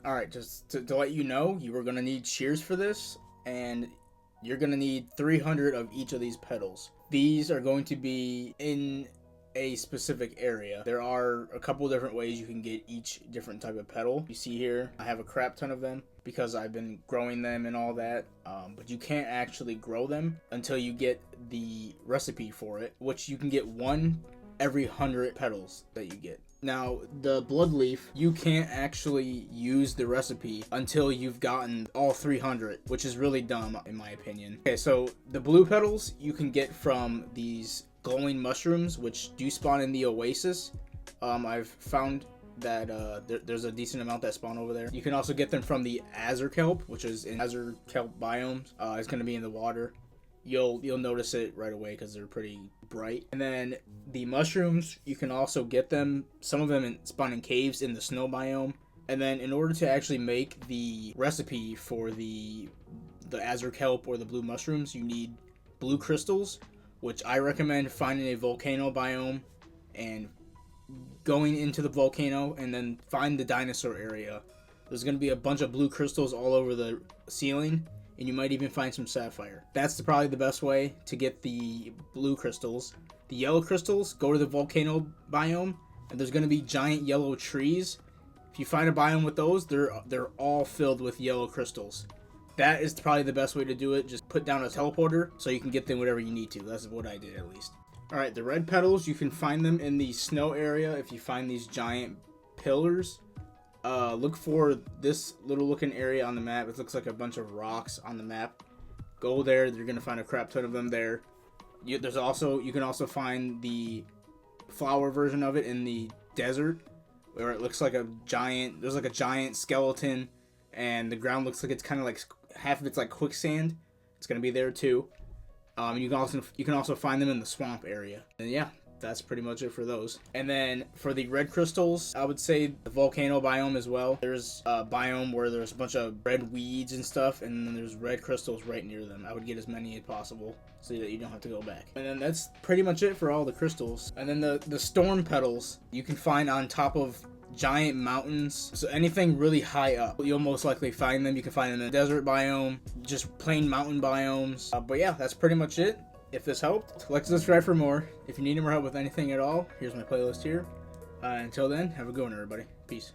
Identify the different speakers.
Speaker 1: Alright, just to let you know, you are going to need shears for this, and you're going to need 300 of each of these petals. These are going to be in a specific area. There are a couple different ways you can get each different type of petal. You see here, I have a crap ton of them because I've been growing them and all that, but you can't actually grow them until you get the recipe for it, which you can get one every 100 petals that you get. Now, the blood leaf, you can't actually use the recipe until you've gotten all 300, which is really dumb in my opinion. Okay, so the blue petals you can get from these glowing mushrooms, which do spawn in the oasis. I've found that there's a decent amount that spawn over there. You can also get them from the Azure Kelp, which is in Azure Kelp biomes. It's going to be in the water. You'll notice it right away because they're pretty bright. And then the mushrooms, you can also get them. Some of them spawn in caves in the snow biome. And then in order to actually make the recipe for the Azure Kelp or the blue mushrooms, you need blue crystals, which I recommend finding a volcano biome and going into the volcano and then find the dinosaur area. There's going to be a bunch of blue crystals all over the ceiling, and you might even find some sapphire. That's probably the best way to get the blue crystals. The yellow crystals, go to the volcano biome, and there's going to be giant yellow trees. If you find a biome with those, they're all filled with yellow crystals. That is probably the best way to do it. Just put down a teleporter so you can get them whenever you need to. That's what I did, at least. Alright, the red petals, you can find them in the snow area if you find these giant pillars. Look for this little looking area on the map. It looks like a bunch of rocks on the map. Go there. You're going to find a crap ton of them there. You can also find the flower version of it in the desert, where it looks like there's like a giant skeleton, and the ground looks like it's kind of like half of it's like quicksand. It's going to be there too. You can also find them in the swamp area. And yeah, that's pretty much it for those. And then for the red crystals, I would say the volcano biome as well. There's a biome where there's a bunch of red weeds and stuff, and then there's red crystals right near them. I would get as many as possible so that you don't have to go back. And then that's pretty much it for all the crystals. And then the storm petals you can find on top of giant mountains, so anything really high up you'll most likely find them. You can find them in the desert biome, just plain mountain biomes, but yeah, that's pretty much it. If this helped, like and subscribe for more. If you need more help with anything at all, here's my playlist here. Until then, have a good one, everybody. Peace.